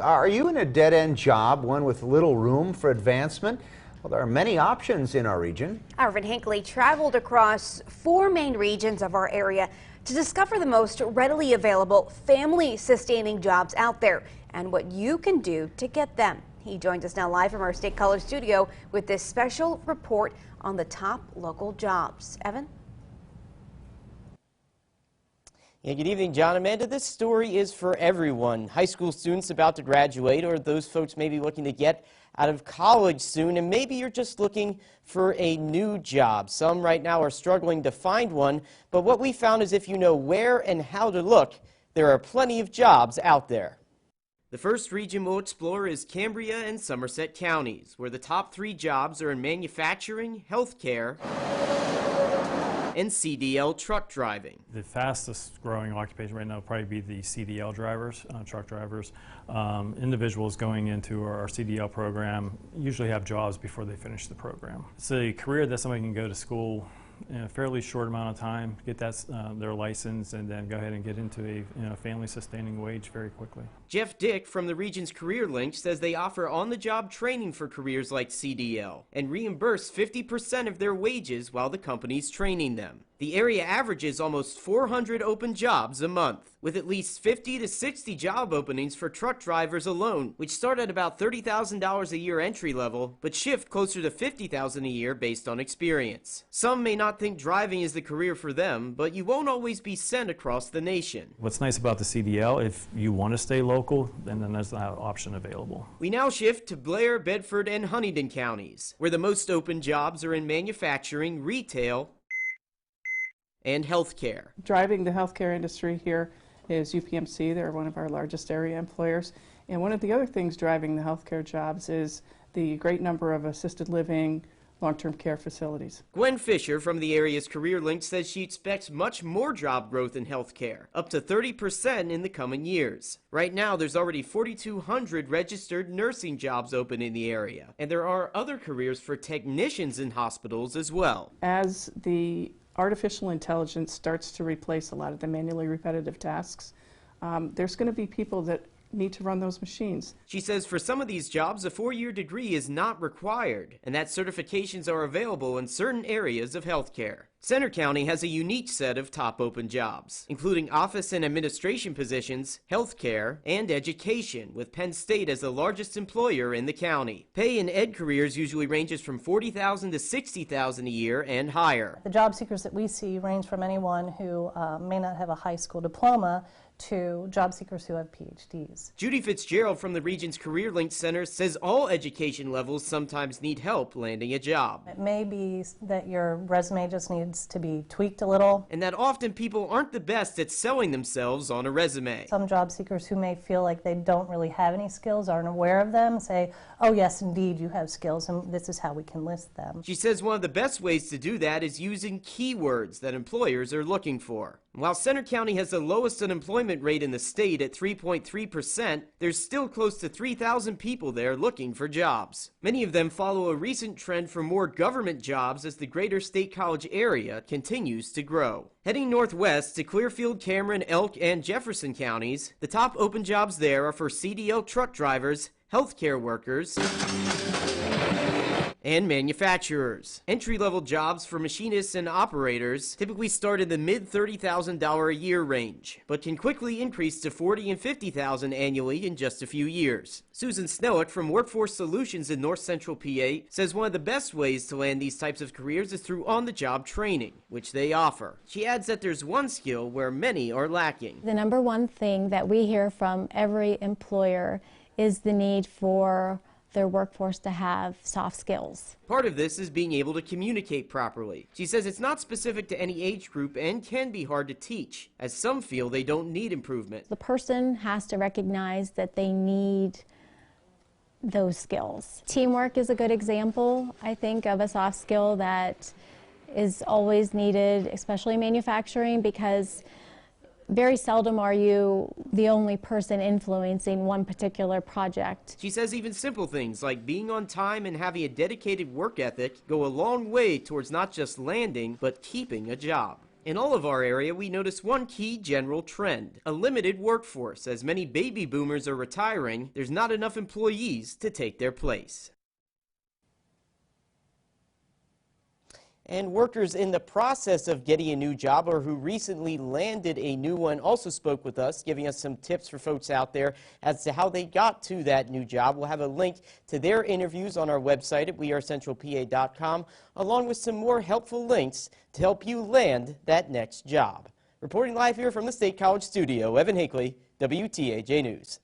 Are you in a dead-end job, one with little room for advancement? Well, there are many options in our region. Irvin Hinckley traveled across 4 main regions of our area to discover the most readily available family-sustaining jobs out there and what you can do to get them. He joins us now live from our State College studio with this special report on the top local jobs. Evan? Yeah, good evening, John. Amanda, this story is for everyone. High school students about to graduate, or those folks maybe looking to get out of college soon, and maybe you're just looking for a new job. Some right now are struggling to find one, but what we found is if you know where and how to look, there are plenty of jobs out there. The first region we'll explore is Cambria and Somerset counties, where the top 3 jobs are in manufacturing, healthcare, and CDL truck driving. The fastest growing occupation right now will probably be the CDL drivers, truck drivers. Individuals going into our CDL program usually have jobs before they finish the program. It's a career that somebody can go to school in a fairly short amount of time, get that, their license, and then go ahead and get into a family-sustaining wage very quickly. Jeff Dick from the region's Career Link says they offer on-the-job training for careers like CDL and reimburse 50% of their wages while the company's training them. The area averages almost 400 open jobs a month, with at least 50 to 60 job openings for truck drivers alone, which start at about $30,000 a year entry level, but shift closer to $50,000 a year based on experience. Some may not think driving is the career for them, but you won't always be sent across the nation. What's nice about the CDL, if you want to stay local, then there's that option available. We now shift to Blair, Bedford, and Huntington counties, where the most open jobs are in manufacturing, retail, and healthcare. Driving the healthcare industry here is UPMC. They're one of our largest area employers. And one of the other things driving the healthcare jobs is the great number of assisted living, long-term care facilities. Gwen Fisher from the area's Career Link says she expects much more job growth in healthcare, up to 30% in the coming years. Right now, there's already 4,200 registered nursing jobs open in the area, and there are other careers for technicians in hospitals as well. As the artificial intelligence starts to replace a lot of the manually repetitive tasks, there's going to be people that need to run those machines. She says for some of these jobs, a 4-year degree is not required, and that certifications are available in certain areas of healthcare. Center County has a unique set of top open jobs, including office and administration positions, healthcare, and education, with Penn State as the largest employer in the county. Pay in ed careers usually ranges from $40,000 to $60,000 a year and higher. The job seekers that we see range from anyone who may not have a high school diploma to job seekers who have PhDs. Judy Fitzgerald from the region's Career Link Center says all education levels sometimes need help landing a job. It may be that your resume just needs to be tweaked a little. And that often people aren't the best at selling themselves on a resume. Some job seekers who may feel like they don't really have any skills, aren't aware of them, say, oh yes, indeed, you have skills, and this is how we can list them. She says one of the best ways to do that is using keywords that employers are looking for. While Center County has the lowest unemployment rate in the state at 3.3%, there's still close to 3,000 people there looking for jobs. Many of them follow a recent trend for more government jobs as the greater State College area continues to grow. Heading northwest to Clearfield, Cameron, Elk, and Jefferson counties, the top open jobs there are for CDL truck drivers, healthcare workers, and manufacturers. Entry-level jobs for machinists and operators typically start in the mid-$30,000 a year range, but can quickly increase to $40,000 and $50,000 annually in just a few years. Susan Snellick from Workforce Solutions in North Central PA says one of the best ways to land these types of careers is through on-the-job training, which they offer. She adds that there's one skill where many are lacking. The number one thing that we hear from every employer is the need for their workforce to have soft skills. Part of this is being able to communicate properly. She says it's not specific to any age group and can be hard to teach, as some feel they don't need improvement. The person has to recognize that they need those skills. Teamwork is a good example, I think, of a soft skill that is always needed, especially in manufacturing, because very seldom are you the only person influencing one particular project. She says even simple things like being on time and having a dedicated work ethic go a long way towards not just landing, but keeping a job. In all of our area, we notice one key general trend: a limited workforce. As many baby boomers are retiring, there's not enough employees to take their place. And workers in the process of getting a new job or who recently landed a new one also spoke with us, giving us some tips for folks out there as to how they got to that new job. We'll have a link to their interviews on our website at wearecentralpa.com, along with some more helpful links to help you land that next job. Reporting live here from the State College studio, Evan Hinckley, WTAJ News.